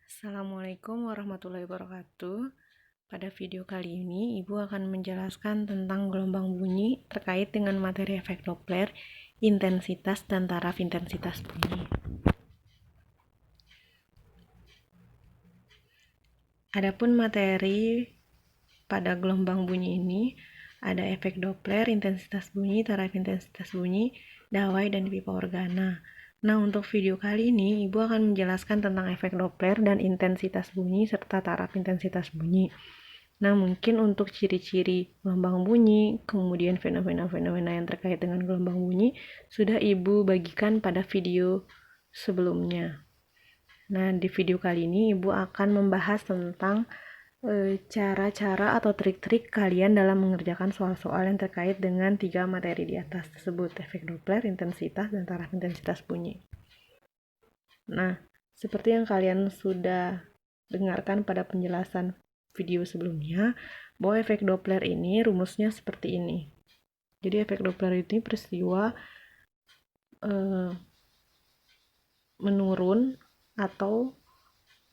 Assalamualaikum warahmatullahi wabarakatuh. Pada video kali ini, Ibu akan menjelaskan tentang gelombang bunyi terkait dengan materi efek Doppler, intensitas, dan taraf intensitas bunyi. Adapun materi pada gelombang bunyi ini, ada efek Doppler, intensitas bunyi, taraf intensitas bunyi, dawai, dan pipa organa. Nah, untuk video kali ini, Ibu akan menjelaskan tentang efek Doppler dan intensitas bunyi serta taraf intensitas bunyi. Nah, mungkin untuk ciri-ciri gelombang bunyi, kemudian fenomena-fenomena yang terkait dengan gelombang bunyi, sudah Ibu bagikan pada video sebelumnya. Nah, di video kali ini Ibu akan membahas tentang cara-cara atau trik-trik kalian dalam mengerjakan soal-soal yang terkait dengan 3 materi di atas tersebut, efek Doppler, intensitas, dan taraf intensitas bunyi. Nah, seperti yang kalian sudah dengarkan pada penjelasan video sebelumnya, bahwa efek Doppler ini rumusnya seperti ini. Jadi efek Doppler ini peristiwa menurun atau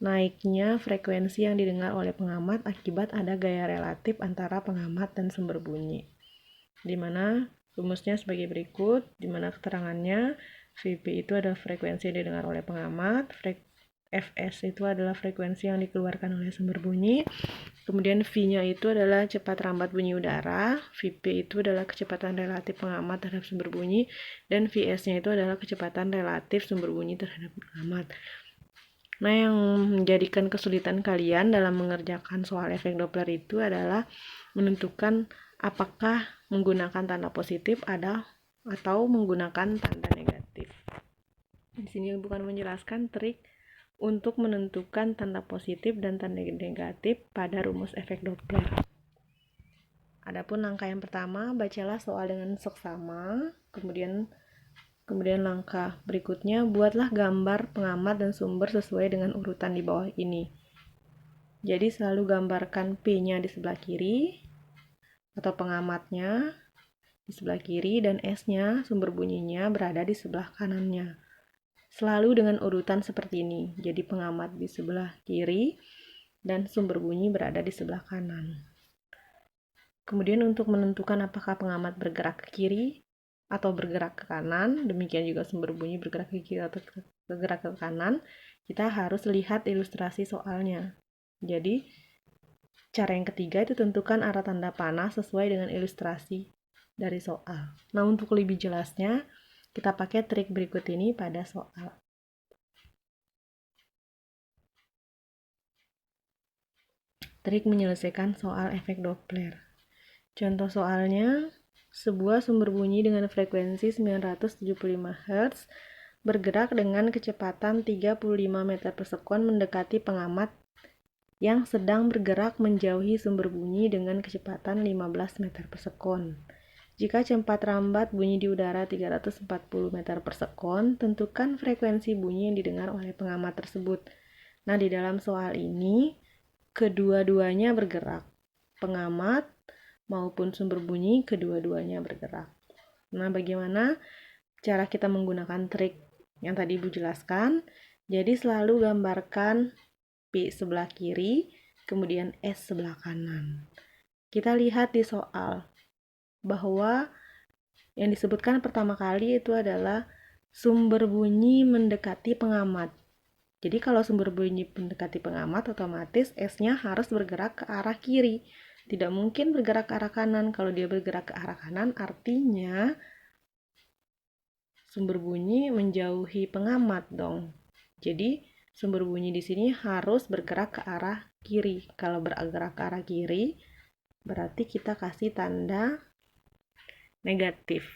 naiknya frekuensi yang didengar oleh pengamat akibat ada gaya relatif antara pengamat dan sumber bunyi. Di mana rumusnya sebagai berikut, di mana keterangannya Vp itu adalah frekuensi yang didengar oleh pengamat, Fs itu adalah frekuensi yang dikeluarkan oleh sumber bunyi, kemudian V-nya itu adalah cepat rambat bunyi udara, Vp itu adalah kecepatan relatif pengamat terhadap sumber bunyi, dan Vs-nya itu adalah kecepatan relatif sumber bunyi terhadap pengamat. Nah, yang menjadikan kesulitan kalian dalam mengerjakan soal efek Doppler itu adalah menentukan apakah menggunakan tanda positif atau menggunakan tanda negatif. Di sini bukan menjelaskan trik untuk menentukan tanda positif dan tanda negatif pada rumus efek Doppler. Adapun langkah yang pertama, bacalah soal dengan seksama, kemudian langkah berikutnya, buatlah gambar pengamat dan sumber sesuai dengan urutan di bawah ini. Jadi selalu gambarkan P-nya di sebelah kiri, atau pengamatnya di sebelah kiri, dan S-nya, sumber bunyinya, berada di sebelah kanannya. Selalu dengan urutan seperti ini. Jadi pengamat di sebelah kiri, dan sumber bunyi berada di sebelah kanan. Kemudian untuk menentukan apakah pengamat bergerak ke kiri atau bergerak ke kanan, demikian juga sumber bunyi bergerak ke kiri atau bergerak ke kanan, kita harus lihat ilustrasi soalnya. Jadi, cara yang ketiga itu tentukan arah tanda panah sesuai dengan ilustrasi dari soal. Nah, untuk lebih jelasnya, kita pakai trik berikut ini pada soal. Trik menyelesaikan soal efek Doppler. Contoh soalnya, sebuah sumber bunyi dengan frekuensi 975 Hz bergerak dengan kecepatan 35 meter per sekon mendekati pengamat yang sedang bergerak menjauhi sumber bunyi dengan kecepatan 15 meter per sekon. Jika cepat rambat bunyi di udara 340 meter per sekon, tentukan frekuensi bunyi yang didengar oleh pengamat tersebut. Nah, di dalam soal ini, kedua-duanya bergerak. Pengamat maupun sumber bunyi, kedua-duanya bergerak. Nah, bagaimana cara kita menggunakan trik yang tadi Ibu jelaskan? Jadi selalu gambarkan P sebelah kiri, kemudian S sebelah kanan. Kita lihat di soal bahwa yang disebutkan pertama kali itu adalah sumber bunyi mendekati pengamat. Jadi kalau sumber bunyi mendekati pengamat, otomatis S-nya harus bergerak ke arah kiri. Tidak mungkin bergerak ke arah kanan. Kalau dia bergerak ke arah kanan, artinya sumber bunyi menjauhi pengamat dong. Jadi sumber bunyi di sini harus bergerak ke arah kiri. Kalau bergerak ke arah kiri, berarti kita kasih tanda negatif.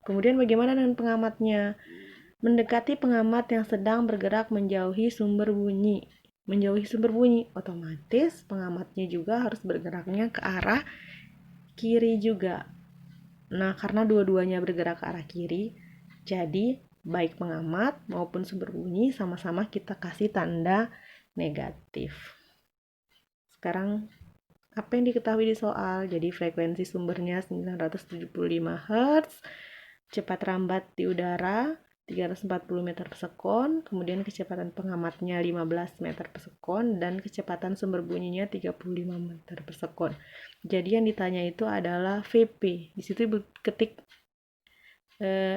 Kemudian bagaimana dengan pengamatnya? Mendekati pengamat yang sedang bergerak menjauhi sumber bunyi. Menjauhi sumber bunyi, otomatis pengamatnya juga harus bergeraknya ke arah kiri juga. Nah, karena dua-duanya bergerak ke arah kiri, jadi baik pengamat maupun sumber bunyi sama-sama kita kasih tanda negatif. Sekarang, apa yang diketahui di soal? Jadi frekuensi sumbernya 975 Hz, cepat rambat di udara 340 meter per sekon, kemudian kecepatan pengamatnya 15 meter per sekon, dan kecepatan sumber bunyinya 35 meter per sekon. Jadi yang ditanya itu adalah VP. Di situ ketik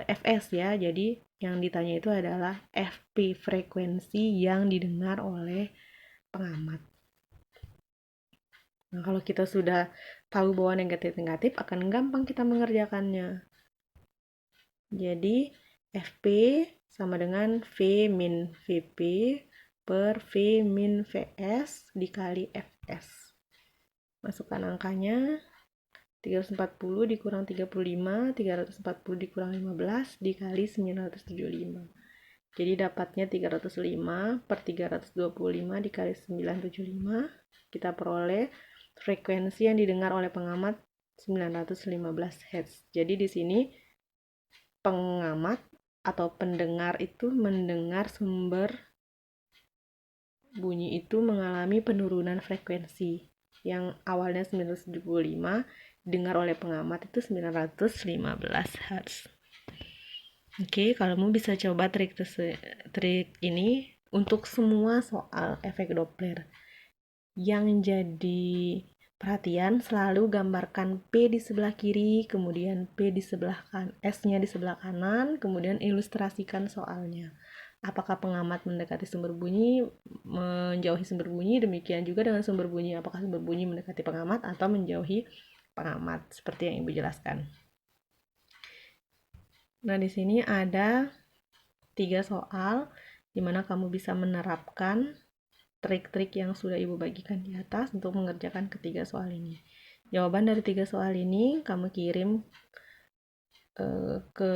Fs ya, jadi yang ditanya itu adalah FP, frekuensi yang didengar oleh pengamat. Nah, kalau kita sudah tahu bahwa negatif-negatif, akan gampang kita mengerjakannya. Jadi, FP sama dengan V min VP per V min VS dikali Fs. Masukkan angkanya, 340 dikurang 35, 340 dikurang 15 dikali 975. Jadi dapatnya 305 per 325 dikali 975. Kita peroleh frekuensi yang didengar oleh pengamat 915 Hz. Jadi di sini pengamat atau pendengar itu mendengar sumber bunyi itu mengalami penurunan frekuensi. Yang awalnya 975 didengar oleh pengamat itu 915 Hz. Oke, kamu bisa coba trik ini untuk semua soal efek Doppler. Yang jadi perhatian, selalu gambarkan P di sebelah kiri, kemudian P di sebelah kanan, S-nya di sebelah kanan, kemudian ilustrasikan soalnya. Apakah pengamat mendekati sumber bunyi, menjauhi sumber bunyi, demikian juga dengan sumber bunyi. Apakah sumber bunyi mendekati pengamat atau menjauhi pengamat, seperti yang Ibu jelaskan. Nah, di sini ada 3 soal di mana kamu bisa menerapkan trik-trik yang sudah Ibu bagikan di atas untuk mengerjakan ketiga soal ini. Jawaban dari 3 soal ini kamu kirim ke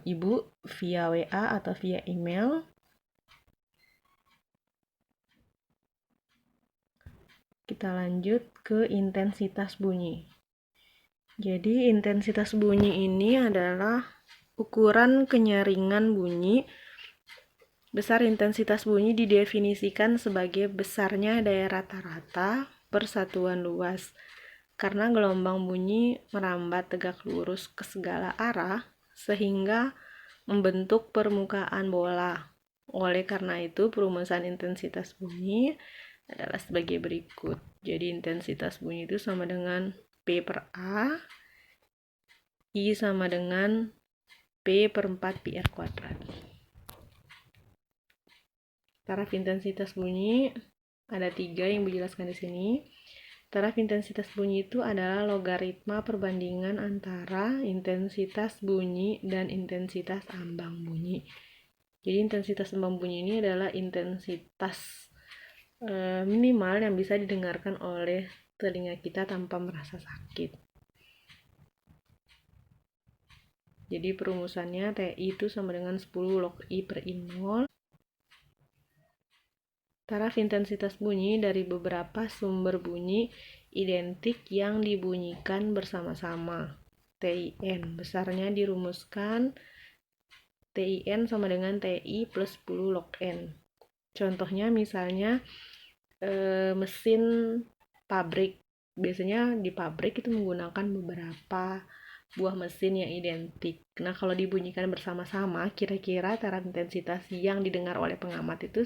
Ibu via WA atau via email. Kita lanjut ke intensitas bunyi. Jadi intensitas bunyi ini adalah ukuran kenyaringan bunyi. Besar intensitas bunyi didefinisikan sebagai besarnya daya rata-rata per satuan luas. Karena gelombang bunyi merambat tegak lurus ke segala arah, sehingga membentuk permukaan bola. Oleh karena itu, perumusan intensitas bunyi adalah sebagai berikut. Jadi intensitas bunyi itu sama dengan P per A, I sama dengan P per 4 pi R kuadrat. Taraf intensitas bunyi ada 3 yang dijelaskan di sini. Taraf intensitas bunyi itu adalah logaritma perbandingan antara intensitas bunyi dan intensitas ambang bunyi. Jadi intensitas ambang bunyi ini adalah intensitas minimal yang bisa didengarkan oleh telinga kita tanpa merasa sakit. Jadi perumusannya TI itu sama dengan 10 log I per I0. Taraf intensitas bunyi dari beberapa sumber bunyi identik yang dibunyikan bersama-sama. TIN besarnya dirumuskan TIN sama dengan TI plus 10 log N. Contohnya misalnya mesin pabrik. Biasanya di pabrik itu menggunakan beberapa buah mesin yang identik. Nah, kalau dibunyikan bersama-sama, kira-kira taraf intensitas yang didengar oleh pengamat itu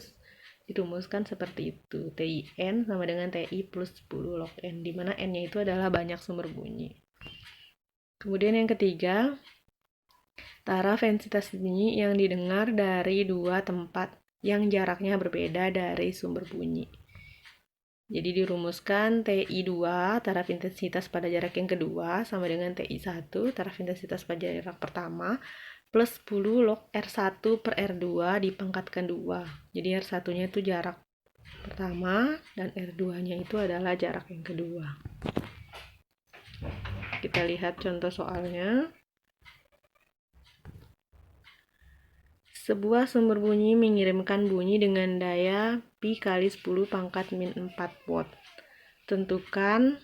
dirumuskan seperti itu. TIN sama dengan TI plus 10 log N, di mana N-nya itu adalah banyak sumber bunyi. Kemudian yang ketiga, taraf intensitas bunyi yang didengar dari dua tempat yang jaraknya berbeda dari sumber bunyi. Jadi dirumuskan TI2, taraf intensitas pada jarak yang kedua, sama dengan TI1, taraf intensitas pada jarak pertama, plus 10 log R1 per R2 dipangkatkan 2. Jadi R1-nya itu jarak pertama, dan R2-nya itu adalah jarak yang kedua. Kita lihat contoh soalnya. Sebuah sumber bunyi mengirimkan bunyi dengan daya pi kali 10 pangkat min 4 watt. Tentukan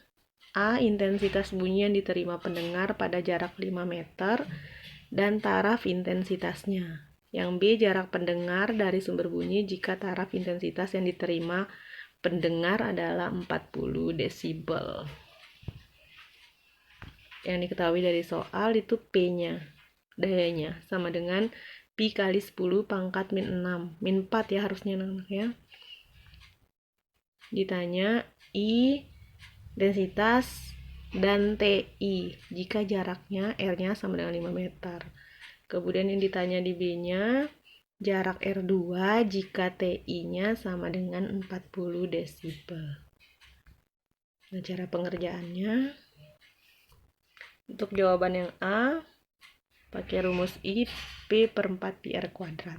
A. Intensitas bunyi yang diterima pendengar pada jarak 5 meter dan taraf intensitasnya. Yang B. Jarak pendengar dari sumber bunyi jika taraf intensitas yang diterima pendengar adalah 40 desibel. Yang diketahui dari soal itu P-nya, dayanya, sama dengan pi kali 10 pangkat min 6. Min 4 ya harusnya anak-anak ya. Ditanya I densitas dan TI jika jaraknya R-nya sama dengan 5 meter. Kemudian yang ditanya di B-nya, jarak R2 jika TI-nya sama dengan 40 desibel. Nah, cara pengerjaannya, untuk jawaban yang A, pakai rumus I, P per 4 pi R kuadrat.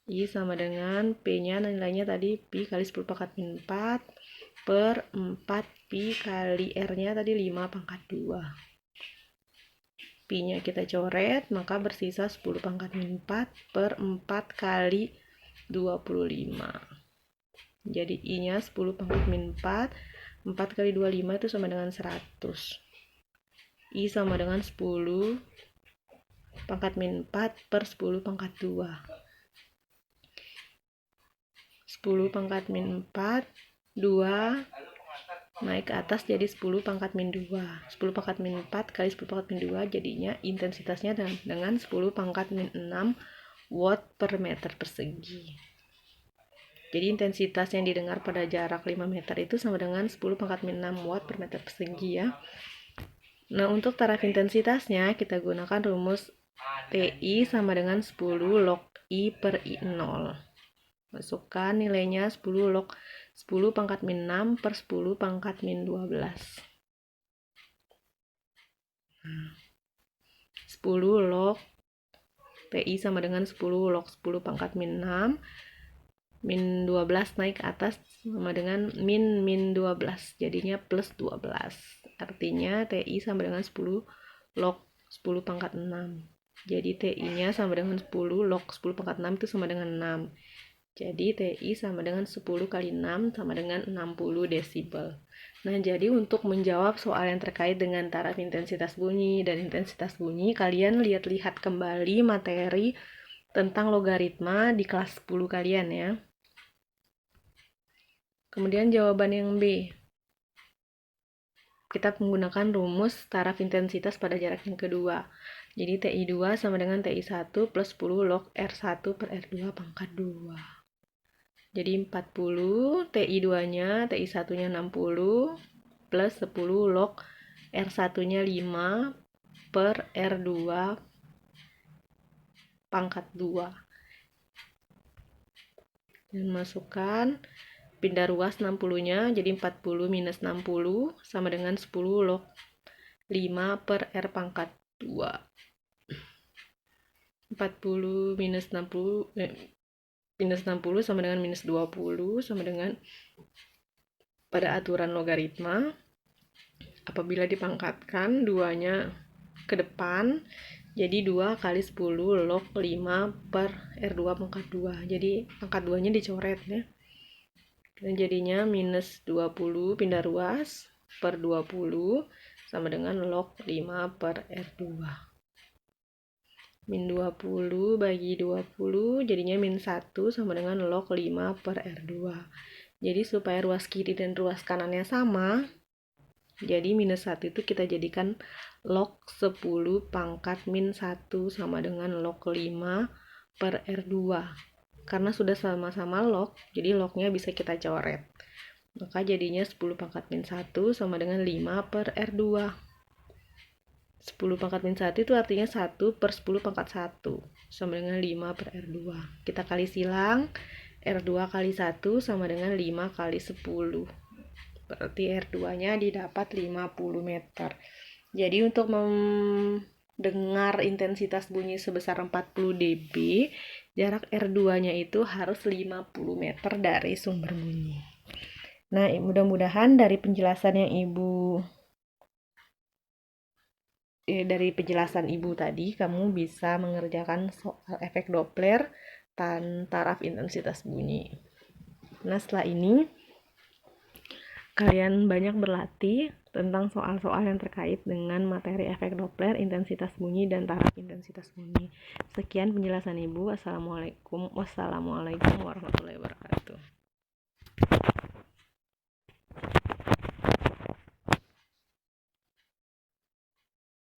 I sama dengan P-nya nilainya tadi pi kali 10 pangkat min 4 per 4 pi kali R-nya tadi 5 pangkat 2. Pi-nya kita coret, maka bersisa 10 pangkat min 4 per 4 kali 25. Jadi I-nya 10 pangkat min 4, 4 kali 25 itu sama dengan 100. I sama dengan 10 pangkat min 4 per 10 pangkat 2. 10 pangkat min 4, 2 naik ke atas jadi 10 pangkat min 2. 10 pangkat min 4 kali 10 pangkat min 2 jadinya intensitasnya dengan 10 pangkat min 6 watt per meter persegi. Jadi intensitas yang didengar pada jarak 5 meter itu sama dengan 10 pangkat min 6 watt per meter persegi ya. Nah, untuk taraf intensitasnya kita gunakan rumus TI sama dengan 10 log I per I0. Masukkan nilainya 10 log 10 pangkat min 6 per 10 pangkat min 12. 10 log TI sama dengan 10 log 10 pangkat min 6 min 12 naik ke atas sama dengan min 12, jadinya plus 12. Artinya TI sama dengan 10 log 10 pangkat 6. Jadi TI-nya sama dengan 10 log 10 pangkat 6 itu sama dengan 6. Jadi TI sama dengan 10 kali 6 sama dengan 60 desibel. Nah, jadi untuk menjawab soal yang terkait dengan taraf intensitas bunyi dan intensitas bunyi, kalian lihat-lihat kembali materi tentang logaritma di kelas 10 kalian ya. Kemudian jawaban yang B. Kita menggunakan rumus taraf intensitas pada jarak yang kedua. Jadi TI2 sama dengan TI1 plus 10 log R1 per R2 pangkat 2. Jadi 40, TI2-nya, TI1-nya 60, plus 10 log R1-nya 5 per R2 pangkat 2. Dan masukkan, pindah ruas 60-nya, jadi 40 minus 60 sama dengan 10 log 5 per R pangkat 2. 40 minus 60... minus 60 sama dengan minus 20 sama dengan pada aturan logaritma apabila dipangkatkan 2-nya ke depan jadi 2 kali 10 log 5 per R2 pangkat 2. Jadi pangkat 2-nya dicoret ya. Dan jadinya minus 20 pindah ruas per 20 sama dengan log 5 per R2. Min 20 bagi 20 jadinya min 1 sama dengan log 5 per R2. Jadi supaya ruas kiri dan ruas kanannya sama, jadi minus 1 itu kita jadikan log 10 pangkat min 1 sama dengan log 5 per R2. Karena sudah sama-sama log, jadi lognya bisa kita coret. Maka jadinya 10 pangkat min 1 sama dengan 5 per R2. 10 pangkat min 1 itu artinya 1 per 10 pangkat 1 sama dengan 5 per R2. Kita kali silang, R2 kali 1 sama dengan 5 kali 10. Berarti R2-nya didapat 50 meter. Jadi untuk mendengar intensitas bunyi sebesar 40 dB, jarak R2-nya itu harus 50 meter dari sumber bunyi. Nah, mudah-mudahan dari penjelasan yang dari penjelasan Ibu tadi, kamu bisa mengerjakan soal efek Doppler dan taraf intensitas bunyi. Nah, setelah ini, kalian banyak berlatih tentang soal-soal yang terkait dengan materi efek Doppler, intensitas bunyi, dan taraf intensitas bunyi. Sekian penjelasan Ibu. Wassalamualaikum warahmatullahi wabarakatuh.